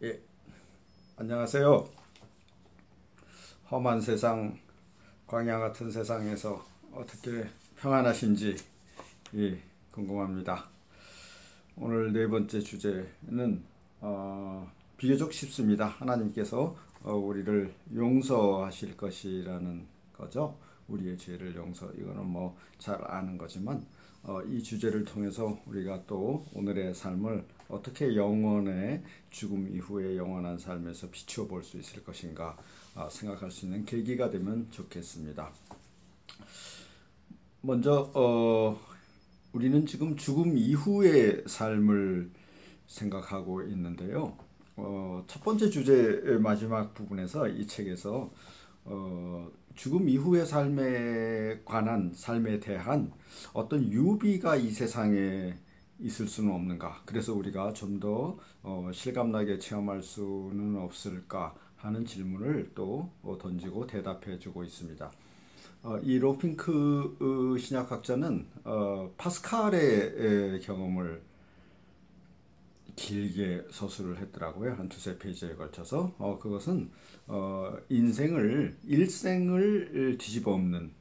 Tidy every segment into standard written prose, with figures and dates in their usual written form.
예, 안녕하세요. 험한 세상, 광야 같은 세상에서 어떻게 평안하신지 궁금합니다. 오늘 네 번째 주제는 비교적 쉽습니다. 하나님께서 우리를 용서하실 것이라는 거죠. 우리의 죄를 이거는 뭐 잘 아는 거지만 이 주제를 통해서 우리가 또 오늘의 삶을 어떻게 영원의 죽음 이후의 영원한 삶에서 비추어 볼 수 있을 것인가 생각할 수 있는 계기가 되면 좋겠습니다. 먼저 우리는 지금 죽음 이후의 삶을 생각하고 있는데요. 첫 번째 주제 마지막 부분에서 이 책에서 죽음 이후의 삶에 관한 삶에 대한 어떤 유비가 이 세상에 있을 수는 없는가? 그래서 우리가 좀 더 실감나게 체험할 수는 없을까 하는 질문을 또 던지고 대답해 주고 있습니다. 이 로핑크 신약학자는 파스칼의 경험을 길게 서술을 했더라고요. 한 두세 페이지에 걸쳐서. 그것은 일생을 뒤집어 엎는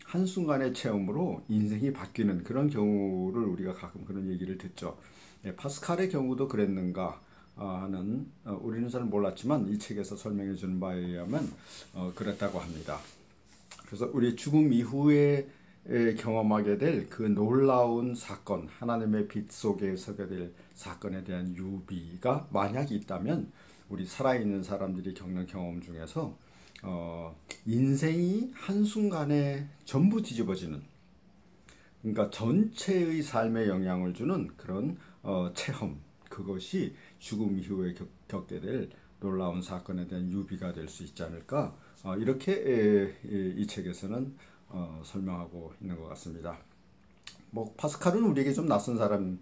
한순간의 체험으로 인생이 바뀌는 그런 경우를 우리가 가끔 그런 얘기를 듣죠. 예, 파스칼의 경우도 그랬는가 하는 우리는 잘 몰랐지만 이 책에서 설명해 주는 바에 의하면 그랬다고 합니다. 그래서 우리 죽음 이후에 경험하게 될 그 놀라운 사건, 하나님의 빛 속에 서게 될 사건에 대한 유비가 만약 있다면 우리 살아있는 사람들이 겪는 경험 중에서 인생이 한순간에 전부 뒤집어지는, 그러니까 전체의 삶에 영향을 주는 그런 체험, 그것이 죽음 이후에 겪게 될 놀라운 사건에 대한 유비가 될 수 있지 않을까, 이렇게 이 책에서는 설명하고 있는 것 같습니다. 뭐 파스칼은 우리에게 좀 낯선 사람일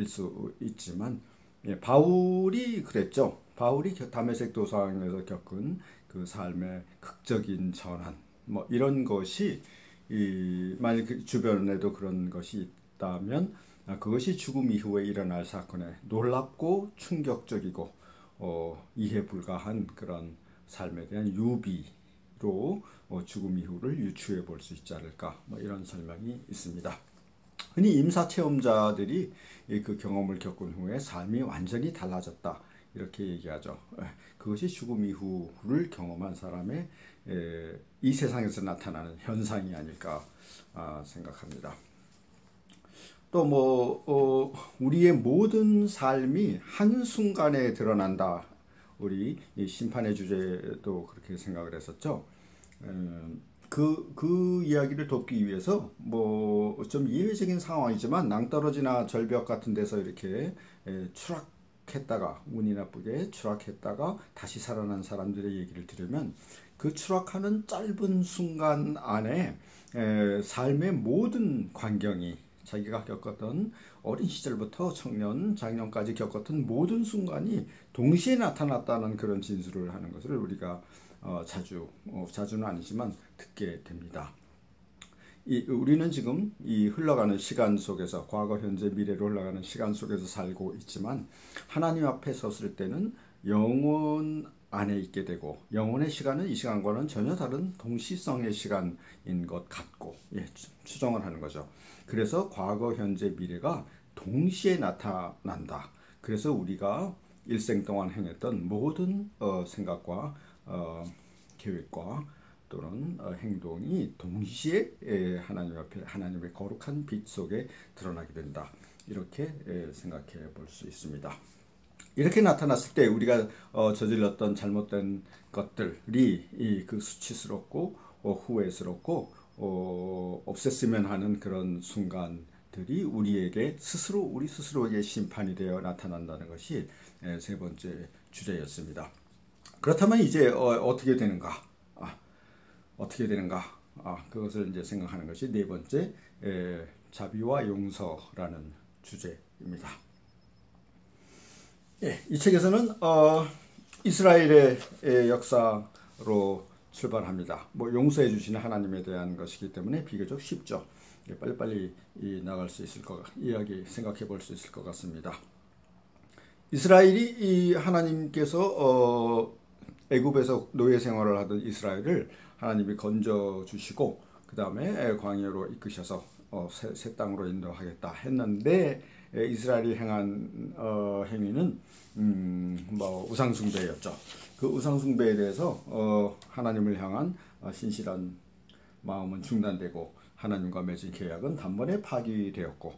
수 있지만, 예, 바울이 그랬죠. 바울이 다메섹 도상에서 겪은 그 삶의 극적인 전환, 뭐 이런 것이 만약 그 주변에도 그런 것이 있다면 그것이 죽음 이후에 일어날 사건에 놀랍고 충격적이고 이해 불가한 그런 삶에 대한 유비로 죽음 이후를 유추해 볼 수 있지 않을까, 뭐 이런 설명이 있습니다. 흔히 임사 체험자들이 그 경험을 겪은 후에 삶이 완전히 달라졌다 이렇게 얘기하죠. 그것이 죽음 이후를 경험한 사람의 이 세상에서 나타나는 현상이 아닐까 생각합니다. 또 우리의 모든 삶이 한순간에 드러난다. 우리 이 심판의 주제도 그렇게 생각을 했었죠. 그 이야기를 돕기 위해서 뭐 좀 예외적인 상황이지만 낭떠러지나 절벽 같은 데서 이렇게 추락했다가 운이 나쁘게 추락했다가 다시 살아난 사람들의 얘기를 들으면 그 추락하는 짧은 순간 안에 삶의 모든 광경이 자기가 겪었던 어린 시절부터 청년, 장년까지 겪었던 모든 순간이 동시에 나타났다는 그런 진술을 하는 것을 우리가 자주는 아니지만 듣게 됩니다. 우리는 지금 이 흘러가는 시간 속에서 과거, 현재, 미래로 흘러가는 시간 속에서 살고 있지만 하나님 앞에 섰을 때는 영원 안에 있게 되고 영혼의 시간은 이 시간과는 전혀 다른 동시성의 시간인 것 같고, 예, 추정을 하는 거죠. 그래서 과거, 현재, 미래가 동시에 나타난다. 그래서 우리가 일생 동안 행했던 모든 생각과 계획과 또는 행동이 동시에 하나님 앞에 하나님의 거룩한 빛 속에 드러나게 된다. 이렇게 생각해 볼 수 있습니다. 이렇게 나타났을 때 우리가 저질렀던 잘못된 것들이 그 수치스럽고 후회스럽고 없앴으면 하는 그런 순간들이 우리에게 우리 스스로에게 심판이 되어 나타난다는 것이 세 번째 주제였습니다. 그렇다면 이제 어떻게 되는가? 어떻게 되는가? 그것을 이제 생각하는 것이 네 번째 자비와 용서라는 주제입니다. 예, 이 책에서는 이스라엘의 역사로 출발합니다. 뭐 용서해 주시는 하나님에 대한 것이기 때문에 비교적 쉽죠. 예, 빨리빨리 나갈 수 있을 이야기 생각해 볼 수 있을 것 같습니다. 이스라엘이 이 하나님께서 애굽에서 노예 생활을 하던 이스라엘을 하나님이 건져 주시고 그 다음에 광야로 이끄셔서 새 땅으로 인도하겠다 했는데 이스라엘이 행한 행위는 뭐 우상숭배였죠. 그 우상숭배에 대해서 하나님을 향한 신실한 마음은 중단되고 하나님과 맺은 계약은 단번에 파기되었고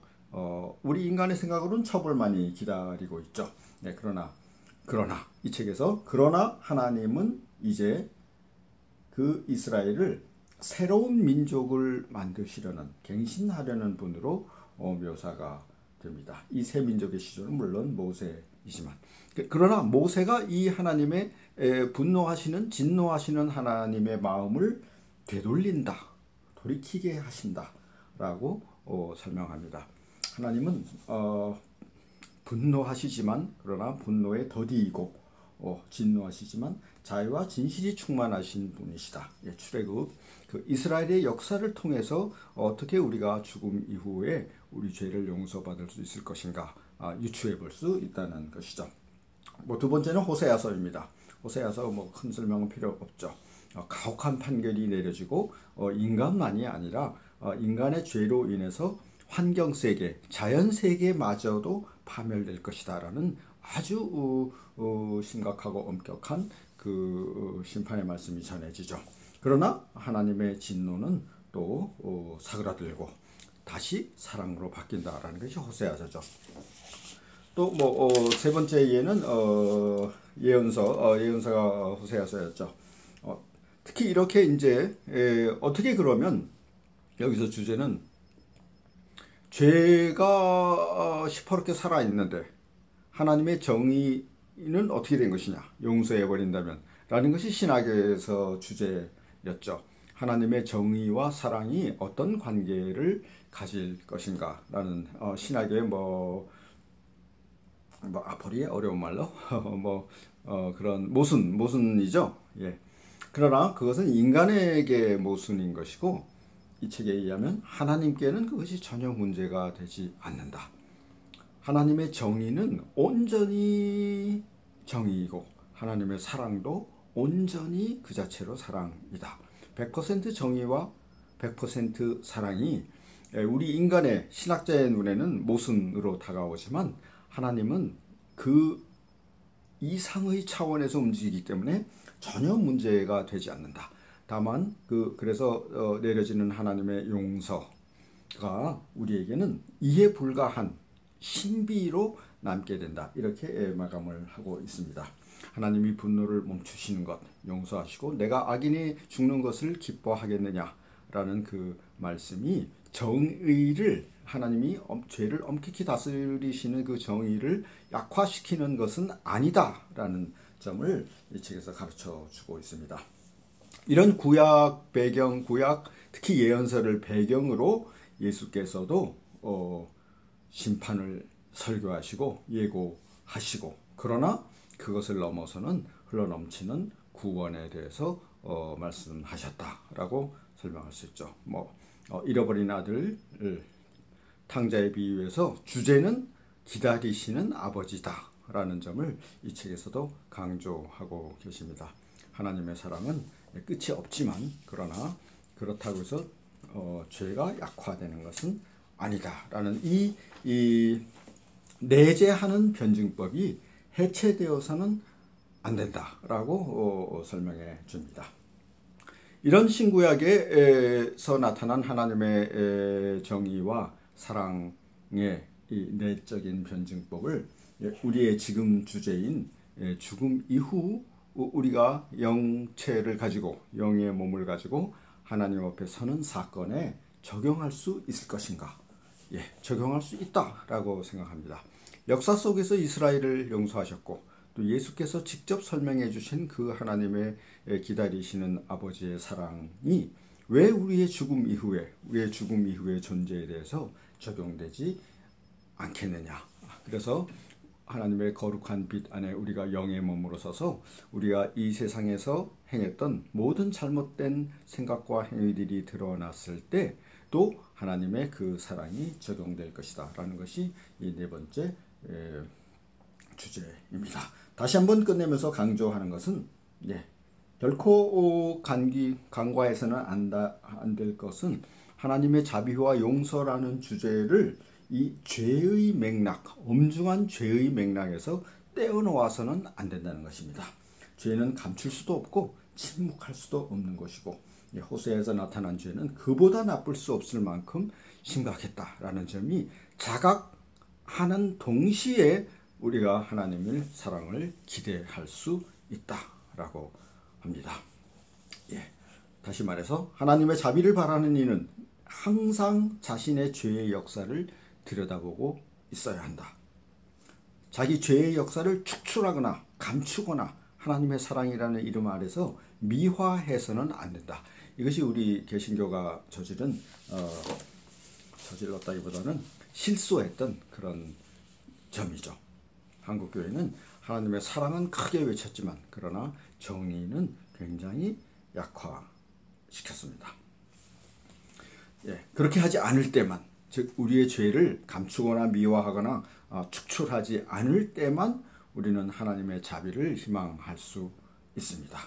우리 인간의 생각으로는 처벌만이 기다리고 있죠. 네, 그러나 이 책에서 그러나 하나님은 이제 그 이스라엘을 새로운 민족을 만드시려는 갱신하려는 분으로 묘사가 됩니다. 이 새 민족의 시조는 물론 모세이지만 그러나 모세가 이 하나님의 분노하시는 진노하시는 하나님의 마음을 되돌린다, 돌이키게 하신다라고 설명합니다. 하나님은 분노하시지만 그러나 분노에 더디이고 진노하시지만 자유와 진실이 충만하신 분이시다. 예, 출애굽 그 이스라엘의 역사를 통해서 어떻게 우리가 죽음 이후에 우리 죄를 용서받을 수 있을 것인가 유추해 볼 수 있다는 것이죠. 뭐 두 번째는 호세아서입니다. 호세아서 뭐 큰 설명은 필요 없죠. 가혹한 판결이 내려지고 인간만이 아니라 인간의 죄로 인해서 환경 세계, 자연 세계마저도 파멸될 것이다라는 아주 심각하고 엄격한 그 심판의 말씀이 전해지죠. 그러나 하나님의 진노는 또 사그라들고 다시 사랑으로 바뀐다라는 것이 호세아서죠. 또 뭐 세 번째 예는 예언서가 호세아서였죠. 특히 이렇게 이제 어떻게 그러면 여기서 주제는 죄가 시퍼렇게 살아있는데 하나님의 정의는 어떻게 된 것이냐 용서해버린다면 라는 것이 신학에서 주제였죠. 하나님의 정의와 사랑이 어떤 관계를 가질 것인가 라는 신학의 아포리의 어려운 말로 그런 모순이죠. 예. 그러나 그것은 인간에게 모순인 것이고 이 책에 의하면 하나님께는 그것이 전혀 문제가 되지 않는다. 하나님의 정의는 온전히 정의이고 하나님의 사랑도 온전히 그 자체로 사랑이다. 100% 정의와 100% 사랑이 우리 인간의 신학자의 눈에는 모순으로 다가오지만 하나님은 그 이상의 차원에서 움직이기 때문에 전혀 문제가 되지 않는다. 다만 그래서 내려지는 하나님의 용서가 우리에게는 이해 불가한 신비로 남게 된다. 이렇게 마감을 하고 있습니다. 하나님이 분노를 멈추시는 것 용서하시고 내가 악인이 죽는 것을 기뻐하겠느냐라는 그 말씀이 정의를 하나님이 죄를 엄격히 다스리시는 그 정의를 약화시키는 것은 아니다라는 점을 이 책에서 가르쳐 주고 있습니다. 이런 구약 배경, 특히 예언서를 배경으로 예수께서도 심판을 설교하시고 예고하시고 그러나 그것을 넘어서는 흘러넘치는 구원에 대해서 말씀하셨다라고 설명할 수 있죠. 잃어버린 아들 탕자의 비유에서 주제는 기다리시는 아버지다라는 점을 이 책에서도 강조하고 계십니다. 하나님의 사랑은 끝이 없지만 그러나 그렇다고 해서 죄가 약화되는 것은 아니다라는 이 내재하는 변증법이 해체되어서는 안 된다라고 설명해 줍니다. 이런 신구약에서 나타난 하나님의 정의와 사랑의 이 내적인 변증법을 우리의 지금 주제인 죽음 이후 우리가 영체를 가지고 영의 몸을 가지고 하나님 앞에 서는 사건에 적용할 수 있을 것인가? 예, 적용할 수 있다라고 생각합니다. 역사 속에서 이스라엘을 용서하셨고 또 예수께서 직접 설명해 주신 그 하나님의 기다리시는 아버지의 사랑이 왜 우리의 죽음 이후의 존재에 대해서 적용되지 않겠느냐. 그래서 하나님의 거룩한 빛 안에 우리가 영의 몸으로 서서 우리가 이 세상에서 행했던 모든 잘못된 생각과 행위들이 드러났을 때 또 하나님의 그 사랑이 적용될 것이다 라는 것이 이 네 번째 주제입니다. 다시 한번 끝내면서 강조하는 것은 결코 간과해서는 안 될 것은 하나님의 자비와 용서라는 주제를 이 죄의 맥락, 엄중한 죄의 맥락에서 떼어놓아서는 안 된다는 것입니다. 죄는 감출 수도 없고 침묵할 수도 없는 것이고 호세에서 나타난 죄는 그보다 나쁠 수 없을 만큼 심각했다라는 점이 자각하는 동시에 우리가 하나님의 사랑을 기대할 수 있다라고 합니다. 다시 말해서 하나님의 자비를 바라는 이는 항상 자신의 죄의 역사를 들여다보고 있어야 한다. 자기 죄의 역사를 축출하거나 감추거나 하나님의 사랑이라는 이름 아래서 미화해서는 안 된다. 이것이 우리 개신교가 저질렀다기보다는 실수했던 그런 점이죠. 한국교회는 하나님의 사랑은 크게 외쳤지만 그러나 정의는 굉장히 약화시켰습니다. 그렇게 하지 않을 때만, 즉 우리의 죄를 감추거나 미화하거나 축출하지 않을 때만 우리는 하나님의 자비를 희망할 수 있습니다.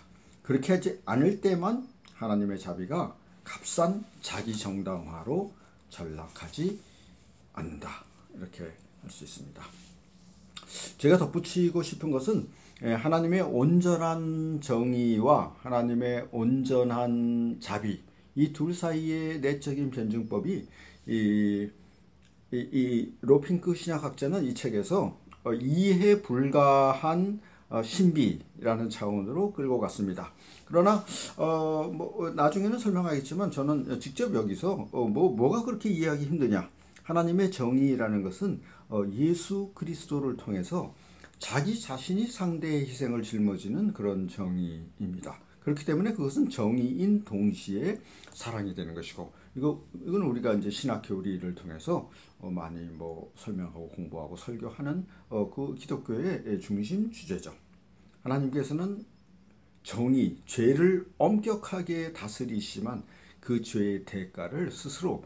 그렇게 하지 않을 때만 하나님의 자비가 값싼 자기 정당화로 전락하지 않는다. 이렇게 할 수 있습니다. 제가 덧붙이고 싶은 것은 하나님의 온전한 정의와 하나님의 온전한 자비, 이 둘 사이의 내적인 변증법이 이 로핑크 신학학자는 이 책에서 이해 불가한 신비라는 차원으로 끌고 갔습니다. 그러나 나중에는 설명하겠지만 저는 직접 여기서 뭐가 그렇게 이해하기 힘드냐? 하나님의 정의라는 것은 예수 그리스도를 통해서 자기 자신이 상대의 희생을 жил어지는 그런 정의입니다. 그렇기 때문에 그것은 정의인 동시에 사랑이 되는 것이고, 이건 우리가 이제 신학 교리를 통해서 많이 설명하고 공부하고 설교하는 그 기독교의 중심 주제죠. 하나님께서는 정의, 죄를 엄격하게 다스리시지만 그 죄의 대가를 스스로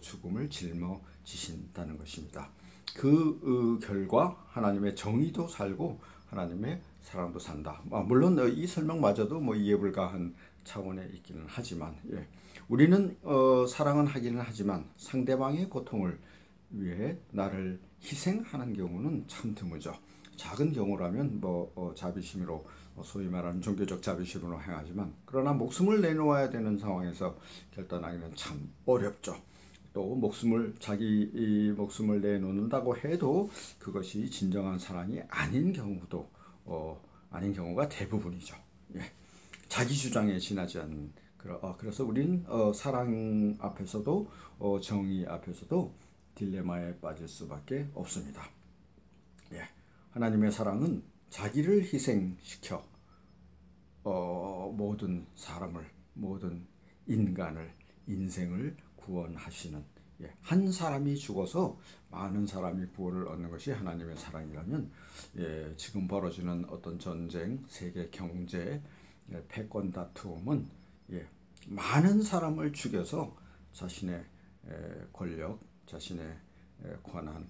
죽음을 짊어지신다는 것입니다. 그 결과 하나님의 정의도 살고 하나님의 사랑도 산다. 물론 이 설명마저도 이해불가한 차원에 있기는 하지만 우리는 사랑은 하기는 하지만 상대방의 고통을 위해 나를 희생하는 경우는 참 드물죠. 작은 경우라면 자비심으로 소위 말하는 종교적 자비심으로 행하지만 그러나 목숨을 내놓아야 되는 상황에서 결단하기는 참 어렵죠. 또 자기 목숨을 내놓는다고 해도 그것이 진정한 사랑이 아닌 경우가 대부분이죠. 자기 주장에 지나지 않는 그래서 우리는 사랑 앞에서도 정의 앞에서도 딜레마에 빠질 수밖에 없습니다. 하나님의 사랑은 자기를 희생시켜 모든 사람을, 모든 인생을 구원하시는, 한 사람이 죽어서 많은 사람이 구원을 얻는 것이 하나님의 사랑이라면 지금 벌어지는 어떤 전쟁, 세계 경제, 패권 다툼은 많은 사람을 죽여서 자신의 권력, 자신의 권한,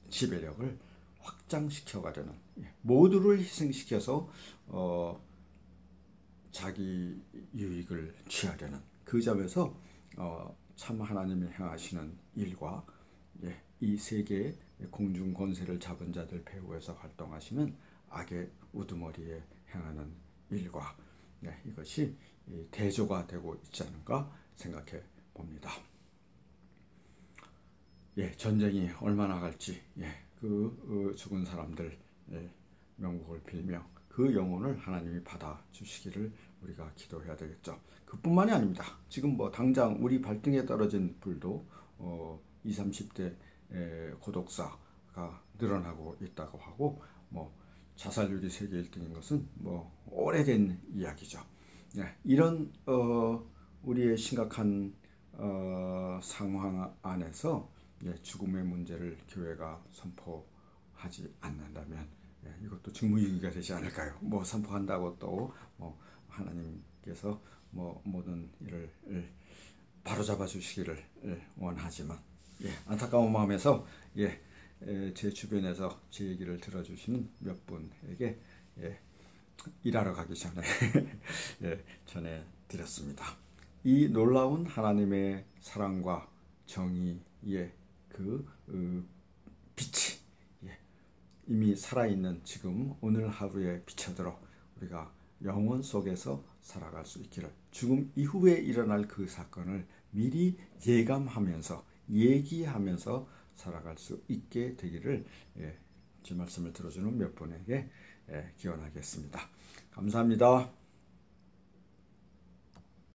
지배력을 확장시켜 가려는, 모두를 희생시켜서 자기 유익을 취하려는 그 점에서 참 하나님이 행하시는 일과 이 세계의 공중 권세를 잡은 자들 배후에서 활동하시는 악의 우두머리에 행하는 일과 이것이 대조가 되고 있지 않은가 생각해 봅니다. 전쟁이 얼마나 갈지 그 죽은 사람들 명복을 빌며 그 영혼을 하나님이 받아주시기를 우리가 기도해야 되겠죠. 그뿐만이 아닙니다. 지금 당장 우리 발등에 떨어진 불도 20, 30대 고독사가 늘어나고 있다고 하고 자살률이 세계 1등인 것은 오래된 이야기죠. 이런 우리의 심각한 상황 안에서 죽음의 문제를 교회가 선포하지 않는다면 이것도 직무유기가 되지 않을까요? 선포한다고 또 하나님께서 모든 일을 바로잡아 주시기를 원하지만 안타까운 마음에서 제 주변에서 제 얘기를 들어주시는 몇 분에게 일하러 가기 전에 전해드렸습니다. 이 놀라운 하나님의 사랑과 정의의 그 빛이 이미 살아있는 지금 오늘 하루에 비춰들어 우리가 영혼 속에서 살아갈 수 있기를, 죽음 이후에 일어날 그 사건을 미리 예감하면서 얘기하면서 살아갈 수 있게 되기를 제 말씀을 들어주는 몇 분에게 기원하겠습니다. 감사합니다.